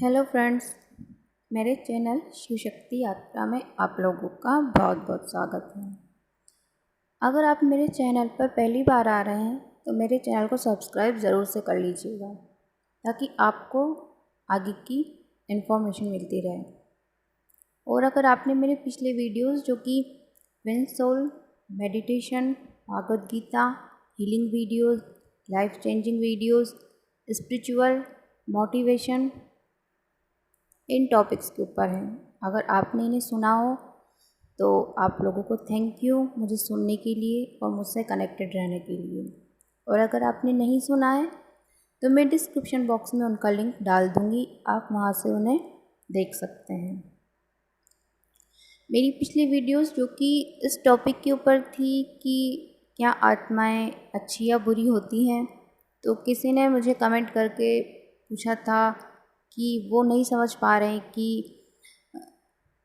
Hello friends, मेरे channel Shiv Shakti यात्रा में आप लोगों का बहुत बहुत स्वागत है। अगर आप मेरे चैनल पर पहली बार आ रहे हैं तो मेरे चैनल को सब्सक्राइब ज़रूर से कर लीजिएगा ताकि आपको आगे की इन्फॉर्मेशन मिलती रहे। और अगर आपने मेरे पिछले वीडियोस जो कि win soul, meditation, Bhagavad Gita, healing videos, life changing videos, spiritual, motivation, इन टॉपिक्स के ऊपर हैं, अगर आपने इन्हें सुना हो तो आप लोगों को थैंक यू मुझे सुनने के लिए और मुझसे कनेक्टेड रहने के लिए। और अगर आपने नहीं सुना है तो मैं डिस्क्रिप्शन बॉक्स में उनका लिंक डाल दूँगी, आप वहाँ से उन्हें देख सकते हैं। मेरी पिछली वीडियोस जो कि इस टॉपिक के ऊपर थी कि क्या आत्माएं अच्छी या बुरी होती हैं, तो किसी ने मुझे कमेंट करके पूछा था कि वो नहीं समझ पा रहे हैं कि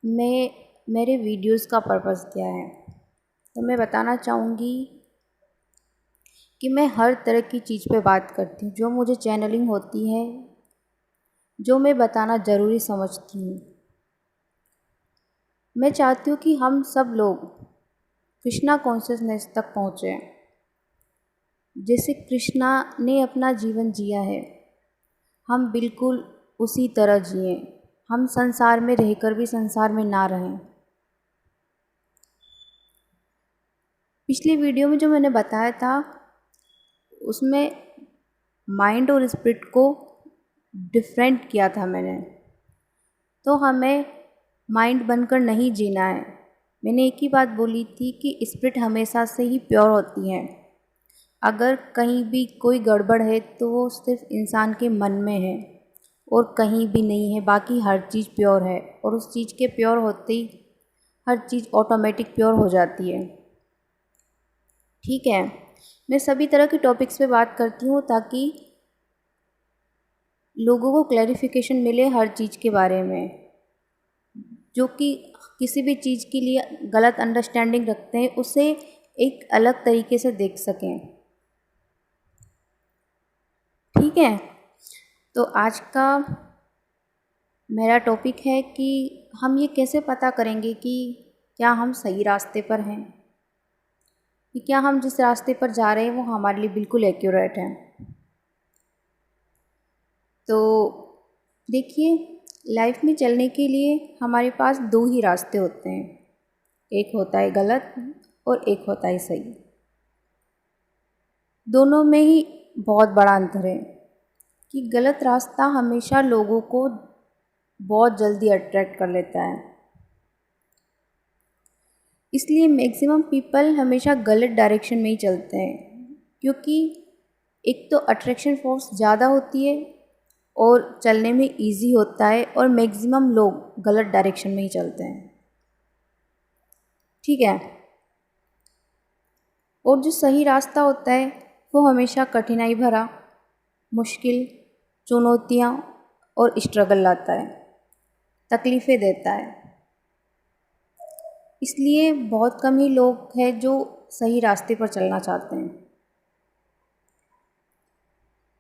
मेरे वीडियोस का पर्पस क्या है। तो मैं बताना चाहूँगी कि मैं हर तरह की चीज़ पे बात करती हूँ जो मुझे चैनलिंग होती है, जो मैं बताना ज़रूरी समझती हूँ। मैं चाहती हूँ कि हम सब लोग कृष्णा कॉन्शियसनेस तक पहुँचे। जैसे कृष्णा ने अपना जीवन जिया है, हम बिल्कुल उसी तरह जिए। हम संसार में रहकर भी संसार में ना रहें। पिछली वीडियो में जो मैंने बताया था उसमें माइंड और स्पिरिट को डिफरेंट किया था मैंने। तो हमें माइंड बनकर नहीं जीना है। मैंने एक ही बात बोली थी कि स्पिरिट हमेशा से ही प्योर होती है। अगर कहीं भी कोई गड़बड़ है तो वो सिर्फ इंसान के मन में है और कहीं भी नहीं है। बाकी हर चीज़ प्योर है और उस चीज़ के प्योर होते ही हर चीज़ ऑटोमेटिक प्योर हो जाती है। ठीक है, मैं सभी तरह के टॉपिक्स पे बात करती हूँ ताकि लोगों को क्लैरिफिकेशन मिले हर चीज़ के बारे में। जो कि किसी भी चीज़ के लिए गलत अंडरस्टैंडिंग रखते हैं उसे एक अलग तरीके से देख सकें। ठीक है, तो आज का मेरा टॉपिक है कि हम ये कैसे पता करेंगे कि क्या हम सही रास्ते पर हैं, कि क्या हम जिस रास्ते पर जा रहे हैं वो हमारे लिए बिल्कुल एक्यूरेट है। तो देखिए, लाइफ में चलने के लिए हमारे पास दो ही रास्ते होते हैं, एक होता है गलत और एक होता है सही। दोनों में ही बहुत बड़ा अंतर है कि गलत रास्ता हमेशा लोगों को बहुत जल्दी अट्रैक्ट कर लेता है। इसलिए मैक्सिमम पीपल हमेशा गलत डायरेक्शन में ही चलते हैं, क्योंकि एक तो अट्रैक्शन फोर्स ज़्यादा होती है और चलने में इजी होता है, और मैक्सिमम लोग गलत डायरेक्शन में ही चलते हैं। ठीक है, और जो सही रास्ता होता है वो हमेशा कठिनाई भरा, मुश्किल, चुनौतियाँ और स्ट्रगल लाता है, तकलीफ़ें देता है। इसलिए बहुत कम ही लोग हैं जो सही रास्ते पर चलना चाहते हैं।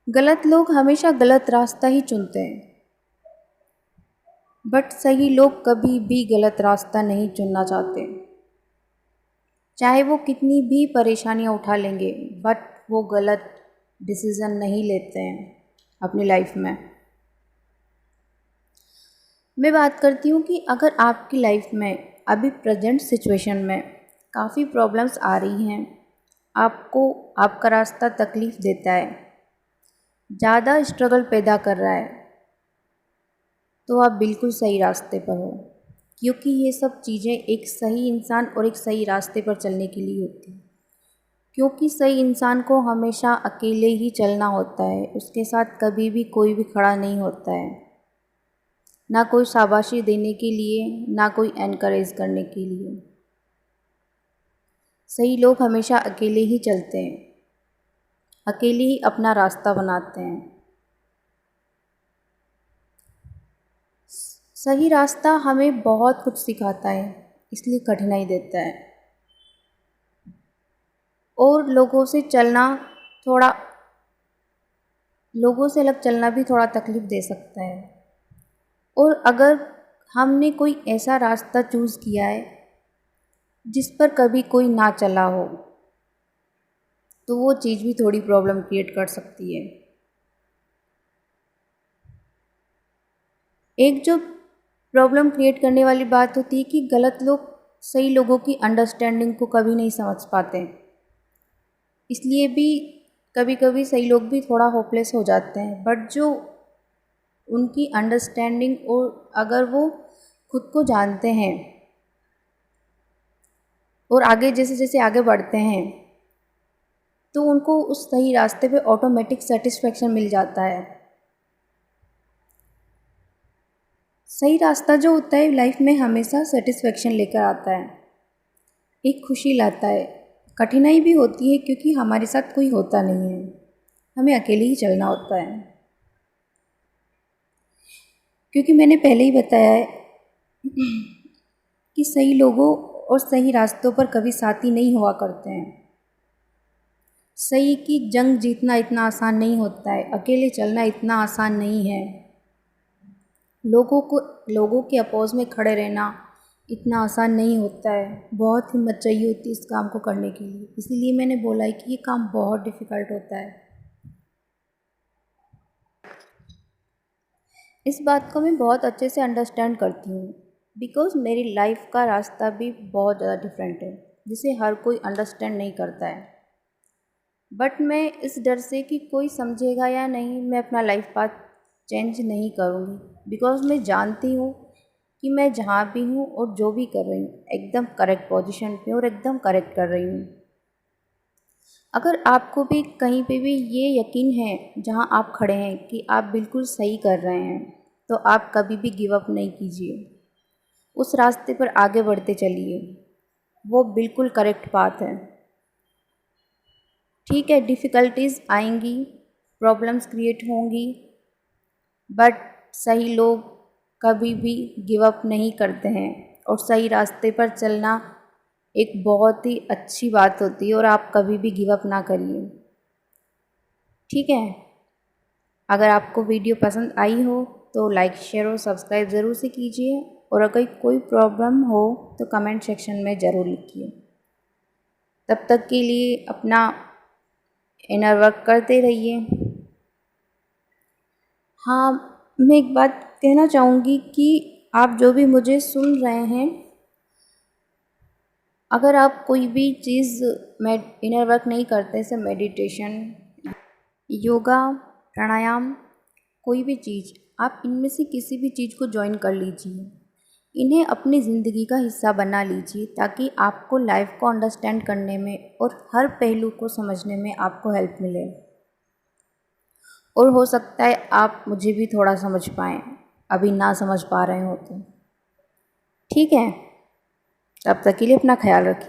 गलत लोग हमेशा गलत रास्ता ही चुनते हैं, बट सही लोग कभी भी गलत रास्ता नहीं चुनना चाहते। चाहे वो कितनी भी परेशानियां उठा लेंगे, बट वो गलत डिसीज़न नहीं लेते हैं अपनी लाइफ में। मैं बात करती हूँ कि अगर आपकी लाइफ में अभी प्रेजेंट सिचुएशन में काफ़ी प्रॉब्लम्स आ रही हैं, आपको आपका रास्ता तकलीफ़ देता है, ज़्यादा स्ट्रगल पैदा कर रहा है, तो आप बिल्कुल सही रास्ते पर हो। क्योंकि ये सब चीज़ें एक सही इंसान और एक सही रास्ते पर चलने के लिए होती हैं। क्योंकि सही इंसान को हमेशा अकेले ही चलना होता है, उसके साथ कभी भी कोई भी खड़ा नहीं होता है, ना कोई शाबाशी देने के लिए, ना कोई एनकरेज करने के लिए। सही लोग हमेशा अकेले ही चलते हैं, अकेले ही अपना रास्ता बनाते हैं। सही रास्ता हमें बहुत कुछ सिखाता है, इसलिए कठिनाई देता है, और लोगों से अलग चलना भी थोड़ा तकलीफ़ दे सकता है। और अगर हमने कोई ऐसा रास्ता चूज़ किया है जिस पर कभी कोई ना चला हो, तो वो चीज़ भी थोड़ी प्रॉब्लम क्रिएट कर सकती है। एक जो प्रॉब्लम क्रिएट करने वाली बात होती है कि गलत लोग सही लोगों की अंडरस्टैंडिंग को कभी नहीं समझ पाते, इसलिए भी कभी कभी सही लोग भी थोड़ा होपलेस हो जाते हैं। बट जो उनकी अंडरस्टैंडिंग, और अगर वो खुद को जानते हैं और आगे जैसे जैसे आगे बढ़ते हैं, तो उनको उस सही रास्ते पे ऑटोमेटिक सेटिस्फेक्शन मिल जाता है। सही रास्ता जो होता है लाइफ में हमेशा सेटिस्फेक्शन लेकर आता है, एक खुशी लाता है। कठिनाई भी होती है क्योंकि हमारे साथ कोई होता नहीं है, हमें अकेले ही चलना होता है। क्योंकि मैंने पहले ही बताया है कि सही लोगों और सही रास्तों पर कभी साथी नहीं हुआ करते हैं। सही की जंग जीतना इतना आसान नहीं होता है, अकेले चलना इतना आसान नहीं है। लोगों के अपोज में खड़े रहना इतना आसान नहीं होता है, बहुत हिम्मत चाहिए होती है इस काम को करने के लिए। इसीलिए मैंने बोला है कि ये काम बहुत डिफ़िकल्ट होता है। इस बात को मैं बहुत अच्छे से अंडरस्टैंड करती हूँ, बिकॉज़ मेरी लाइफ का रास्ता भी बहुत ज़्यादा डिफरेंट है, जिसे हर कोई अंडरस्टैंड नहीं करता है। बट मैं इस डर से कि कोई समझेगा या नहीं, मैं अपना लाइफ पाथ चेंज नहीं करूँगी, बिकॉज़ मैं जानती हूँ कि मैं जहाँ भी हूँ और जो भी कर रही हूँ एकदम करेक्ट पोजीशन पे और एकदम करेक्ट कर रही हूँ। अगर आपको भी कहीं पे भी ये यकीन है जहाँ आप खड़े हैं कि आप बिल्कुल सही कर रहे हैं, तो आप कभी भी गिव अप नहीं कीजिए, उस रास्ते पर आगे बढ़ते चलिए, वो बिल्कुल करेक्ट पाथ है। ठीक है, डिफ़िकल्टीज़ आएंगी, प्रॉब्लम्स क्रिएट होंगी, बट सही लोग कभी भी गिव अप नहीं करते हैं, और सही रास्ते पर चलना एक बहुत ही अच्छी बात होती है, और आप कभी भी गिव अप ना करिए। ठीक है, अगर आपको वीडियो पसंद आई हो तो लाइक, शेयर और सब्सक्राइब ज़रूर से कीजिए, और अगर कोई प्रॉब्लम हो तो कमेंट सेक्शन में ज़रूर लिखिए। तब तक के लिए अपना इनर वर्क करते रहिए। हाँ, मैं एक बात कहना चाहूँगी कि आप जो भी मुझे सुन रहे हैं, अगर आप कोई भी चीज़ इनर वर्क नहीं करते, जैसे मेडिटेशन, योगा, प्राणायाम, कोई भी चीज़, आप इनमें से किसी भी चीज़ को ज्वाइन कर लीजिए। इन्हें अपनी ज़िंदगी का हिस्सा बना लीजिए, ताकि आपको लाइफ को अंडरस्टैंड करने में और हर पहलू को समझने में आपको हेल्प मिले। और हो सकता है आप मुझे भी थोड़ा समझ पाएँ, अभी ना समझ पा रहे हो तो। ठीक है, तब तक के लिए अपना ख्याल रखिए।